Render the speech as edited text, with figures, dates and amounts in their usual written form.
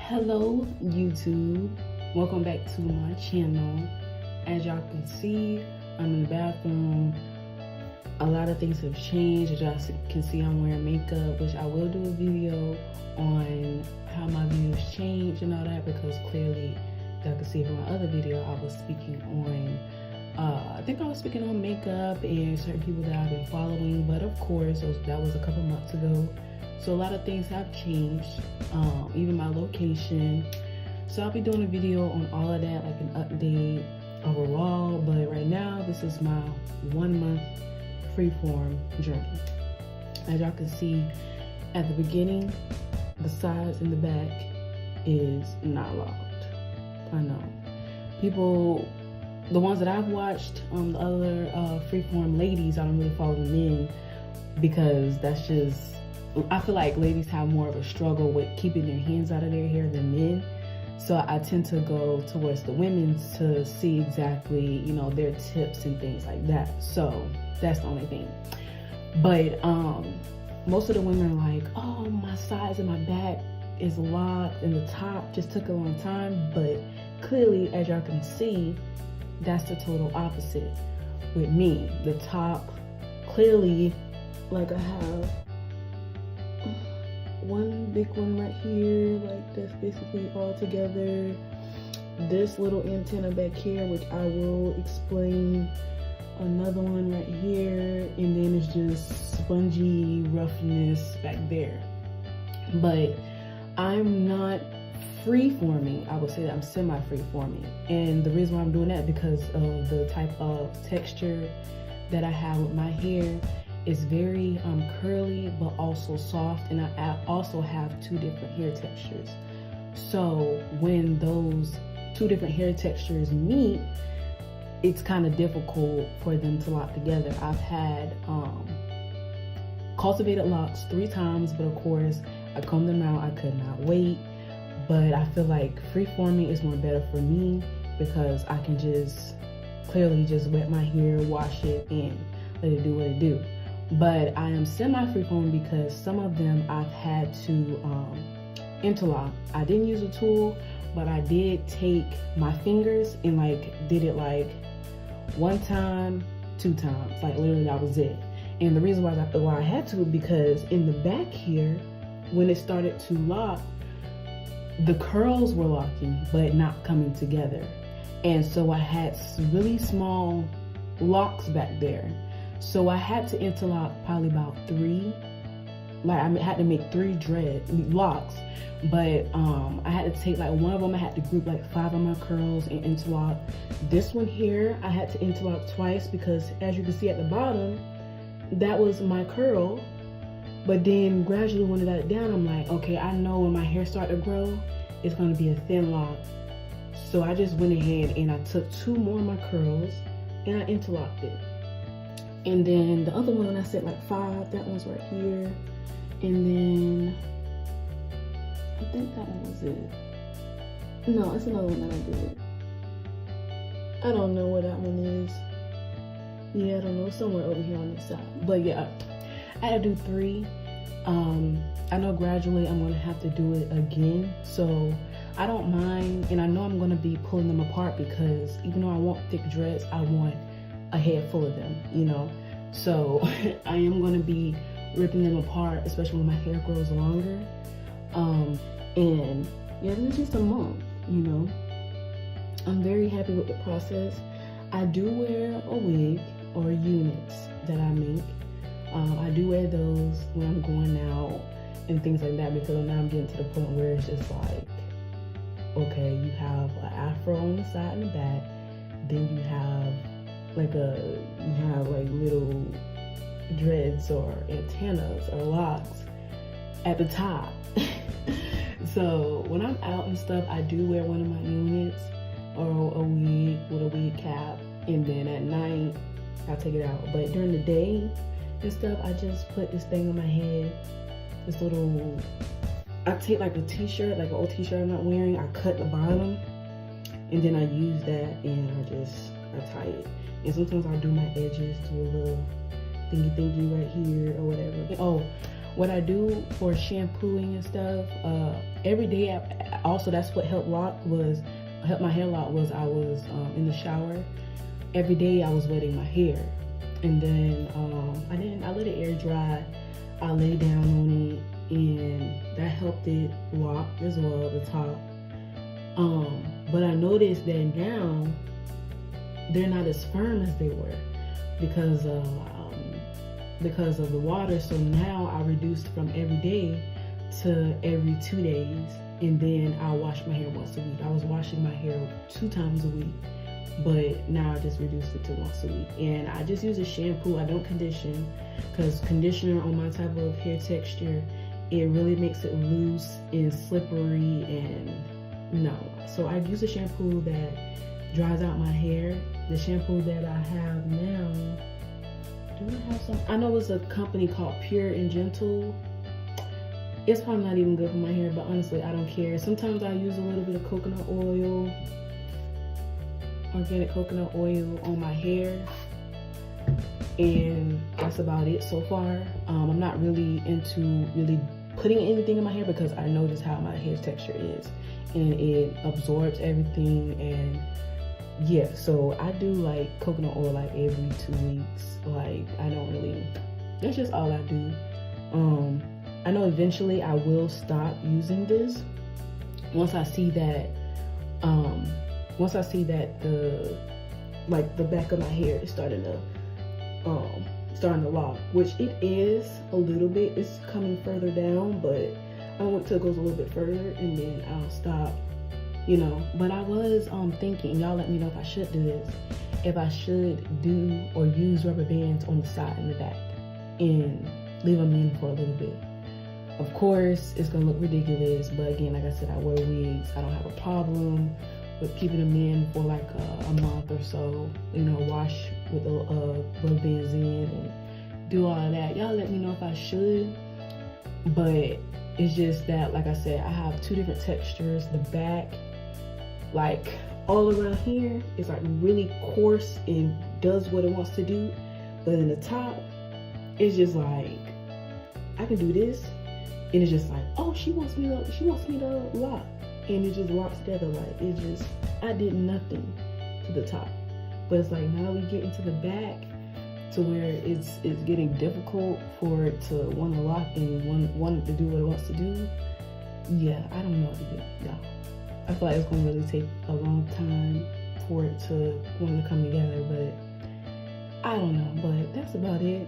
Hello YouTube, welcome back to my channel. As y'all can see, I'm in the bathroom. A lot of things have changed. As y'all can see, I'm wearing makeup, which I will do a video on how my views changed and all that, because clearly y'all can see from my other video I was speaking on I think I was speaking on makeup and certain people that I've been following, but of course that was a couple months ago. So a lot of things have changed, even my location. So I'll be doing a video on all of that, like an update overall. But right now, this is my 1 month freeform journey. As y'all can see at the beginning, the sides and the back is not locked. I know. People, the ones that I've watched, the other freeform ladies, I don't really follow them in, because that's just, I feel like ladies have more of a struggle with keeping their hands out of their hair than men. So I tend to go towards the women's to see exactly, you know, their tips and things like that. So that's the only thing. But most of the women are like, oh, my sides and my back is locked and the top just took a long time. But clearly, as y'all can see, that's the total opposite with me. The top, clearly, like I have one big one right here, like that's basically all together. This little antenna back here, which I will explain. Another one right here, and then it's just spongy roughness back there. But I'm not free-forming. I would say that I'm semi-free-forming, and the reason why I'm doing that because of the type of texture that I have with my hair. It's very curly but also soft, and I also have two different hair textures. So when those two different hair textures meet, it's kind of difficult for them to lock together. I've had cultivated locks 3 times, but of course I combed them out. I could not wait. But I feel like freeforming is more better for me because I can just clearly just wet my hair, wash it, and let it do what it do. But I am semi-freeform because some of them I've had to interlock. I didn't use a tool, but I did take my fingers and like did it like 1 time, 2 times, like literally that was it. And the reason why I had to, because in the back here, when it started to lock, the curls were locking but not coming together. And so I had really small locks back there. So I had to interlock probably about 3, like I had to make 3 locks, but I had to take like one of them, I had to group like 5 of my curls and interlock. This one here, I had to interlock twice because as you can see at the bottom, that was my curl. But then gradually when I got it down, I'm like, okay, I know when my hair started to grow, it's gonna be a thin lock. So I just went ahead and I took 2 more of my curls and I interlocked it. And then the other one, I said like 5, that one's right here. And then I think that one was it. No, it's another one that I did. I don't know where that one is. Yeah, I don't know, somewhere over here on this side. But yeah, I had to do 3. I know gradually I'm gonna have to do it again. So I don't mind, and I know I'm gonna be pulling them apart because even though I want thick dreads, I want a head full of them, you know. So I am going to be ripping them apart, especially when my hair grows longer. And yeah, this is just a month, you know. I'm very happy with the process. I do wear a wig or units that I make. I do wear those when I'm going out and things like that, because now I'm getting to the point where it's just like, okay, you have an afro on the side and the back, then you have like little dreads or antennas or locks at the top. So when I'm out and stuff, I do wear one of my units or a wig with a wig cap, and then at night I'll take it out. But during the day and stuff, I just put this thing on my head, this little, I take like a t-shirt, like an old t-shirt I'm not wearing, I cut the bottom, and then I use that and I tie it. And sometimes I'll do my edges to a little thingy right here or whatever. Oh, what I do for shampooing and stuff, every day, also that's what helped my hair lock was I was in the shower. Every day I was wetting my hair, and then I let it air dry. I lay down on it, and that helped it lock as well, the top. But I noticed that now they're not as firm as they were because of the water. So now I reduced from every day to every 2 days, and then I'll wash my hair once a week. I was washing my hair 2 times a week, but now I just reduced it to once a week. And I just use a shampoo. I don't condition, because conditioner on my type of hair texture, it really makes it loose and slippery, and no. So I use a shampoo that dries out my hair. The shampoo that I have now, do I have some? I know it's a company called Pure and Gentle. It's probably not even good for my hair, but honestly, I don't care. Sometimes I use a little bit of coconut oil, organic coconut oil on my hair, and that's about it so far. I'm not really into putting anything in my hair because I notice how my hair texture is, and it absorbs everything. And yeah, so I do like coconut oil like every 2 weeks. Like, I don't really, that's just all I do. I know eventually I will stop using this once I see that the back of my hair is starting to lock, which it is a little bit. It's coming further down, but I want till it goes a little bit further, and then I'll stop, But I was thinking, y'all let me know if I should do this, if I should do or use rubber bands on the side and the back and leave them in for a little bit. Of course, it's gonna look ridiculous, but again, like I said, I wear wigs. I don't have a problem with keeping them in for like a month or so, wash with the rubber bands in and do all of that. Y'all let me know if I should, but it's just that, like I said, I have 2 different textures. The back, like all around here, is like really coarse and does what it wants to do, but in the top, it's just like, I can do this, and it's just like, oh, she wants me to lock, and it just locks together. Like, it just, I did nothing to the top. But it's like, now we get into the back to where it's getting difficult for it to want to lock and want to do what it wants to do. Yeah, I don't know what to do, y'all. I feel like it's gonna really take a long time for it to want to come together, but I don't know. But that's about it.